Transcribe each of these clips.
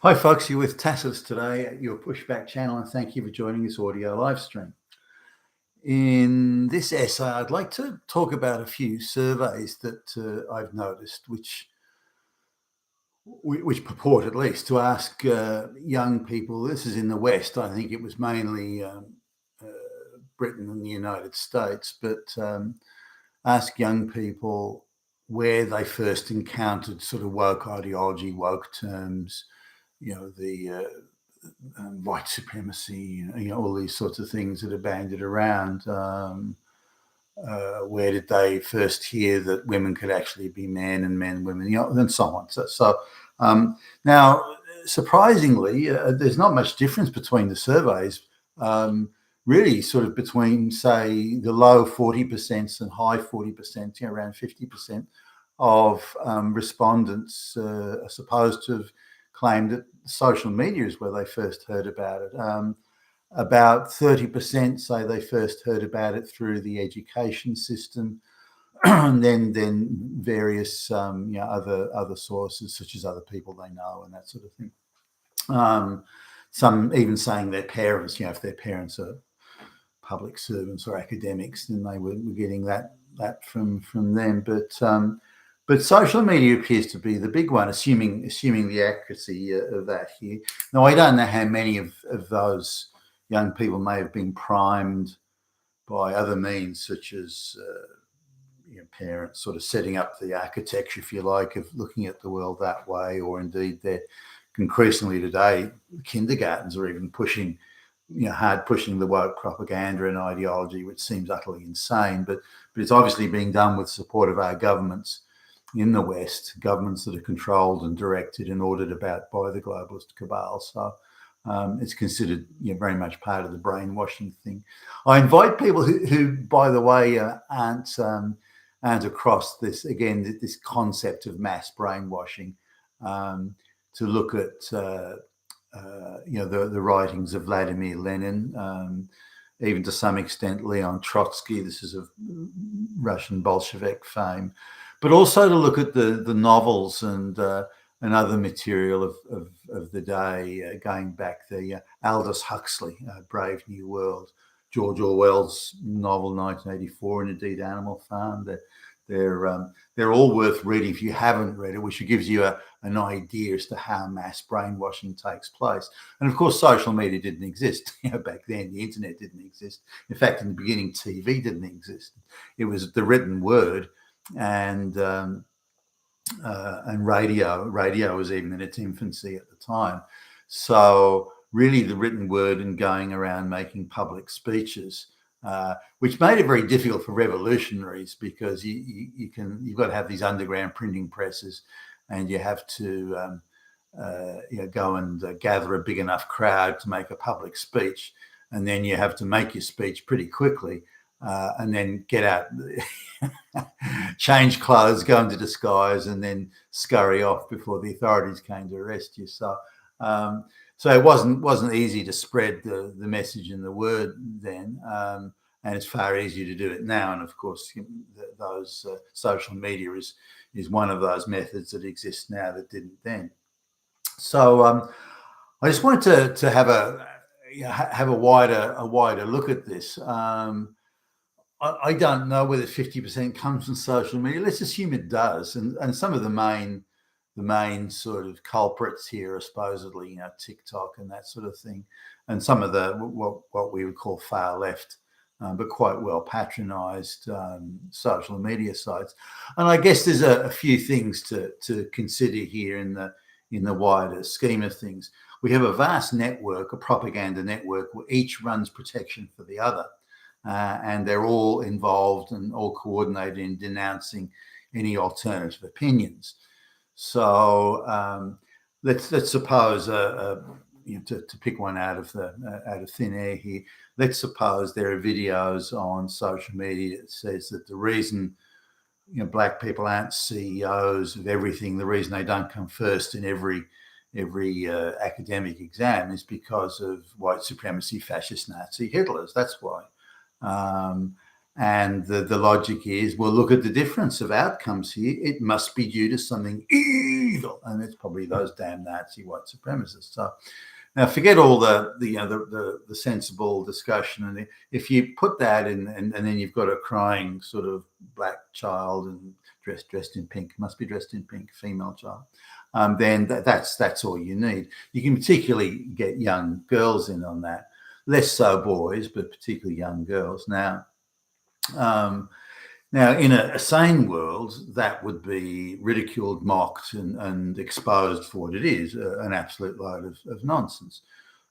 Hi folks, you're with Tassus today at your Pushback channel, and thank you for joining this audio live stream. In this essay, I'd like to talk about a few surveys that I've noticed, which purport at least to ask young people. This is in the West. I think it was mainly Britain and the United States, but ask young people where they first encountered sort of woke ideology, woke terms, the white supremacy, all these sorts of things that are bandied around. Where did they first hear that women could actually be men and men women, and so on. Now, surprisingly, there's not much difference between the surveys. Really, sort of between, say, the low 40% and high 40%, around 50% of respondents are supposed to have claimed that social media is where they first heard about it. About 30% say they first heard about it through the education system, and then various other sources, such as other people they know and that sort of thing. Some even saying their parents, if their parents are public servants or academics, then they were getting that from them. But social media appears to be the big one, assuming the accuracy of that here. Now, I don't know how many of those young people may have been primed by other means, such as parents sort of setting up the architecture, if you like, of looking at the world that way, or indeed they're increasingly today, kindergartens are even pushing the woke propaganda and ideology, which seems utterly insane. But it's obviously being done with support of our governments in the West, governments that are controlled and directed and ordered about by the globalist cabal. So it's considered very much part of the brainwashing thing. I invite people who by the way, aren't across this, again, this concept of mass brainwashing, to look at the writings of Vladimir Lenin, even to some extent Leon Trotsky. This is of Russian Bolshevik fame, but also to look at the novels and other material of the day, going back the Aldous Huxley, Brave New World, George Orwell's novel 1984, and indeed Animal Farm. They're all worth reading if you haven't read it, which gives you an idea as to how mass brainwashing takes place. And of course, social media didn't exist back then. The internet didn't exist. In fact, in the beginning, TV didn't exist. It was the written word, and radio. Radio was even in its infancy at the time. So really, the written word and going around making public speeches, which made it very difficult for revolutionaries, because you've got to have these underground printing presses, and you have to go and gather a big enough crowd to make a public speech, and then you have to make your speech pretty quickly, and then get out, change clothes, go into disguise, and then scurry off before the authorities came to arrest you. So it wasn't easy to spread the message and the word then, and it's far easier to do it now. And of course, those social media is one of those methods that exists now that didn't then. So I just wanted to have a wider look at this. I don't know whether 50% comes from social media. Let's assume it does, and some of the main sort of culprits here are supposedly TikTok and that sort of thing, and some of the what we would call far left, but quite well patronised social media sites. And I guess there's a few things to consider here in the wider scheme of things. We have a vast network, a propaganda network, where each runs protection for the other. And they're all involved and all coordinated in denouncing any alternative opinions. So let's suppose, to pick one out of thin air here, let's suppose there are videos on social media that says that the reason black people aren't CEOs of everything, the reason they don't come first in every academic exam is because of white supremacy, fascist Nazi Hitlers. That's why. And the logic is, well, look at the difference of outcomes here. It must be due to something evil, and it's probably those damn Nazi white supremacists. So now forget all the sensible discussion, and if you put that in, and then you've got a crying sort of black child and dressed in pink, must be dressed in pink, female child, then that's all you need. You can particularly get young girls in on that, less so boys, but particularly young girls. Now, in a sane world, that would be ridiculed, mocked, and exposed for what it is, an absolute load of nonsense.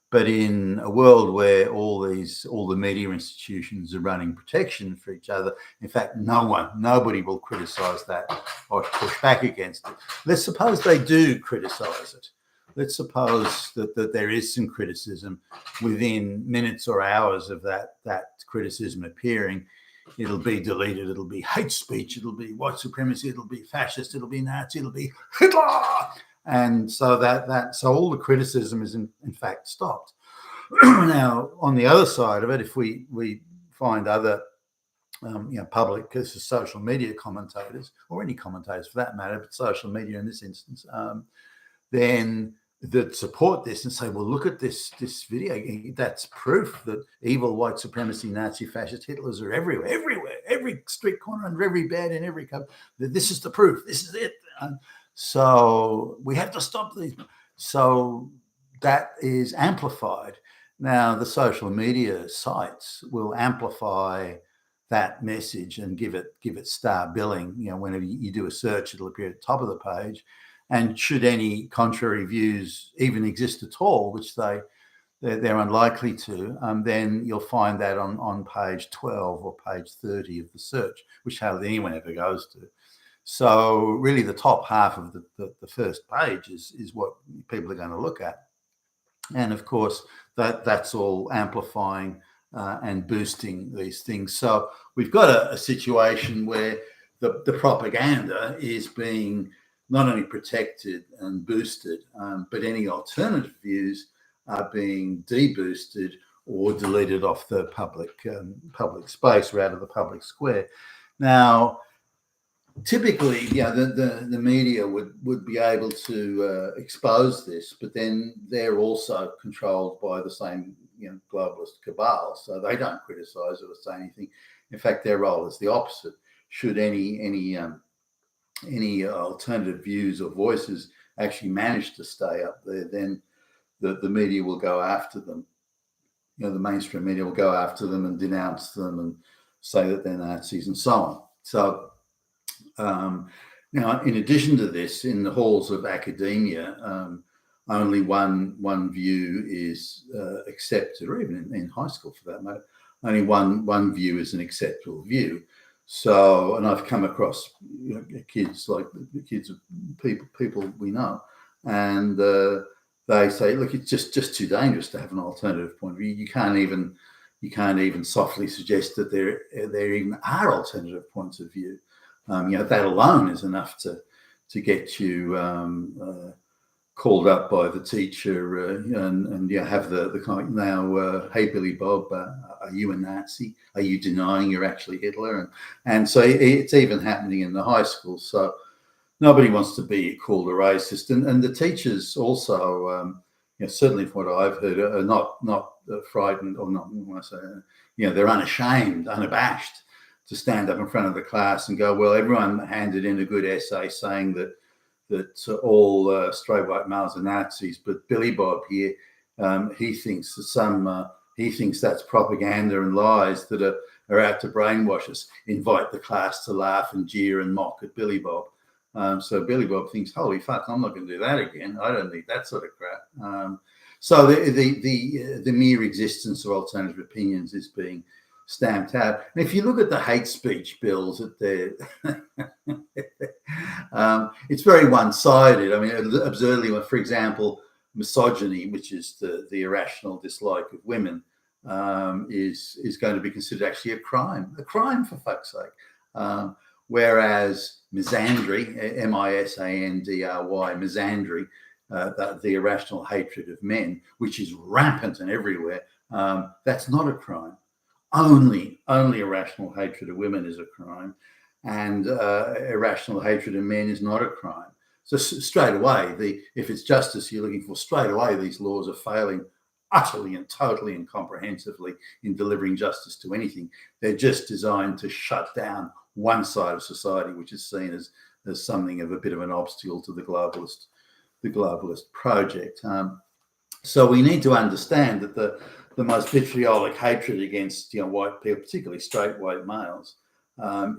But in a world where all the media institutions are running protection for each other, in fact, nobody will criticise that or push back against it. Let's suppose they do criticise it. Let's suppose that there is some criticism within minutes or hours of that criticism appearing. It'll be deleted. It'll be hate speech. It'll be white supremacy. It'll be fascist. It'll be Nazi. It'll be Hitler. And so so all the criticism is in fact stopped. Now, on the other side of it, if we find other public, this is social media commentators, or any commentators for that matter, but social media in this instance, then that support this and say, well, look at this video. That's proof that evil white supremacy, Nazi, fascist Hitlers are everywhere, every street corner, under every bed, in every cup. This is the proof. This is it. So we have to stop these. So that is amplified. Now, the social media sites will amplify that message and give it star billing. Whenever you do a search, it'll appear at the top of the page. And should any contrary views even exist at all, which they're unlikely to, then you'll find that on page 12 or page 30 of the search, which hardly anyone ever goes to. So really the top half of the first page is what people are going to look at. And of course, that's all amplifying and boosting these things. So we've got a situation where the propaganda is being not only protected and boosted, but any alternative views are being deboosted or deleted off the public space or out of the public square. Now, typically, the media would be able to expose this, but then they're also controlled by the same globalist cabal, so they don't criticise or say anything. In fact, their role is the opposite. Should any alternative views or voices actually manage to stay up there, then the media will go after them. The mainstream media will go after them and denounce them and say that they're Nazis and so on. So now, in addition to this, in the halls of academia, only one view is accepted, or even in high school for that matter, only one view is an acceptable view. So, and I've come across kids of people we know, and they say, look, it's just too dangerous to have an alternative point of view. You can't even softly suggest that there even are alternative points of view. That alone is enough to get you called up by the teacher and have the kind of, now, hey, Billy Bob, are you a Nazi? Are you denying you're actually Hitler? And so it's even happening in the high school. So nobody wants to be called a racist. And the teachers also, certainly from what I've heard, are not frightened, or not, when I say, they're unashamed, unabashed to stand up in front of the class and go, well, everyone handed in a good essay saying that all straight white males are Nazis, but Billy Bob here, he thinks that's propaganda and lies that are out to brainwash us. Invite the class to laugh and jeer and mock at Billy Bob. So Billy Bob thinks, holy fuck, I'm not going to do that again. I don't need that sort of crap. So the mere existence of alternative opinions is being stamped out. And if you look at the hate speech bills that it's very one-sided. I mean, absurdly, for example, misogyny, which is the irrational dislike of women, is going to be considered actually a crime for fuck's sake. Whereas misandry, M-I-S-A-N-D-R-Y, misandry, the irrational hatred of men, which is rampant and everywhere, that's not a crime. Only irrational hatred of women is a crime, and irrational hatred of men is not a crime. So straight away, if it's justice you're looking for, straight away these laws are failing utterly and totally and comprehensively in delivering justice to anything. They're just designed to shut down one side of society, which is seen as something of a bit of an obstacle to the globalist project. So we need to understand that the most vitriolic hatred against white people, particularly straight white males,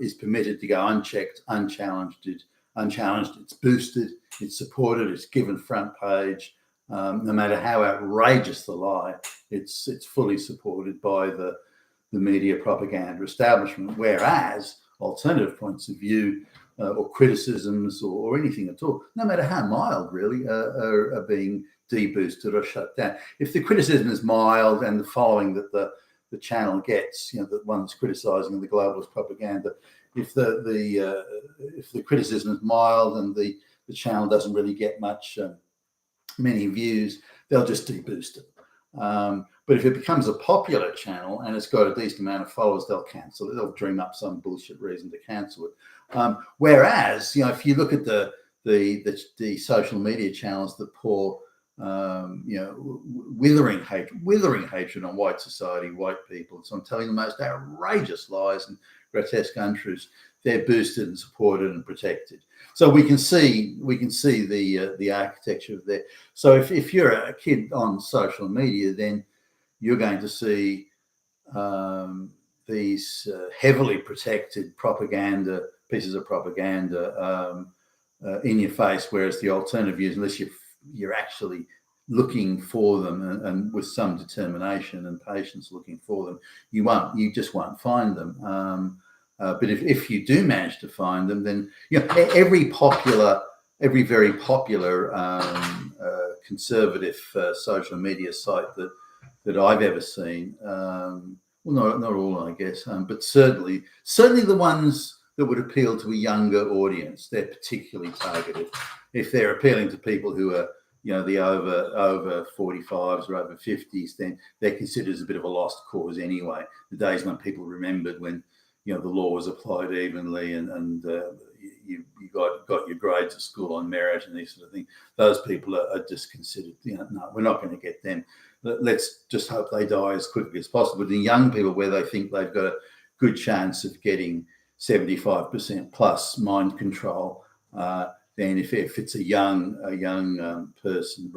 is permitted to go unchecked, unchallenged. It's boosted, it's supported, it's given front page. No matter how outrageous the lie, it's fully supported by the media propaganda establishment. Whereas alternative points of view or criticisms or anything at all, no matter how mild, really, are being deboosted or shut down. If the criticism is mild and the following that the channel gets, that one's criticising the globalist propaganda, if the criticism is mild and the channel doesn't really get many views, they'll just deboost it. But if it becomes a popular channel and it's got a decent amount of followers, they'll cancel it. They'll dream up some bullshit reason to cancel it. Whereas, if you look at the social media channels that pour withering hatred on white society, white people, so I'm telling the most outrageous lies and grotesque untruths, they're boosted and supported and protected. So we can see the architecture of there. So if you're a kid on social media, then you're going to see these heavily protected pieces of propaganda in your face, whereas the alternative views, unless you're actually looking for them and with some determination and patience looking for them, you just won't find them. But if you do manage to find them, then every very popular conservative social media site that I've ever seen, well, not all, I guess, but certainly the ones that would appeal to a younger audience, they're particularly targeted. If they're appealing to people who are the over 45s or over 50s, then they're considered as a bit of a lost cause anyway. The days when people remembered when the law was applied evenly and you got your grades at school on merit and these sort of things, those people are just considered, no, we're not going to get them. Let's just hope they die as quickly as possible. The young people, where they think they've got a good chance of getting 75% plus mind control, then if it's a young person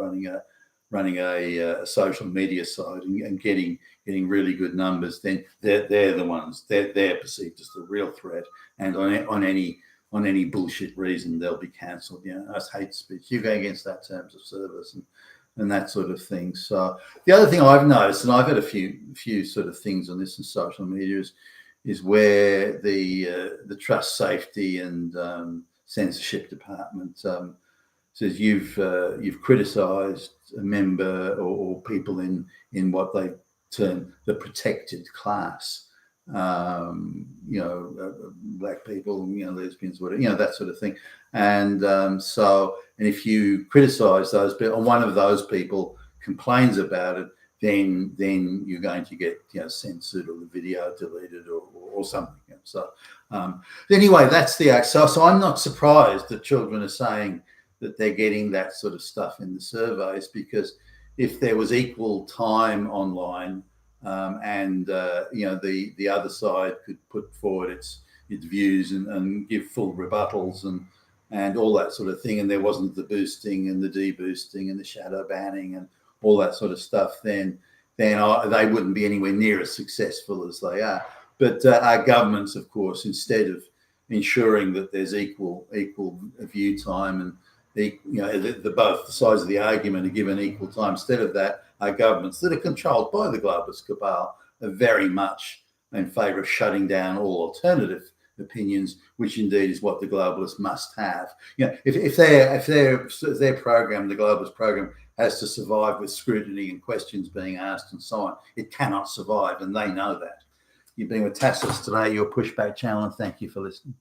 running a social media site and getting really good numbers, then they're the ones they're perceived as the real threat, and on any bullshit reason they'll be cancelled. That's hate speech. You go against that terms of service and that sort of thing. So the other thing I've noticed, and I've had a few sort of things on this in social media, is where the trust, safety, and censorship department says you've criticised a member or people in what they term the protected class, black people, lesbians, whatever, that sort of thing, and if you criticise those people, or one of those people complains about it, then you're going to get censored or the video deleted or something. So anyway, that's the act. So I'm not surprised that children are saying that they're getting that sort of stuff in the surveys, because if there was equal time online and the other side could put forward its views and give full rebuttals and all that sort of thing, and there wasn't the boosting and the deboosting and the shadow banning and all that sort of stuff, then they wouldn't be anywhere near as successful as they are. But our governments, of course, instead of ensuring that there's equal view time and both sides of the argument are given equal time, instead of that, our governments that are controlled by the globalist cabal are very much in favour of shutting down all alternative opinions, which indeed is what the globalists must have. If their program, the globalist program, has to survive with scrutiny and questions being asked and so on, it cannot survive, and they know that. You've been with Tassos today, your Pushback channel, and thank you for listening.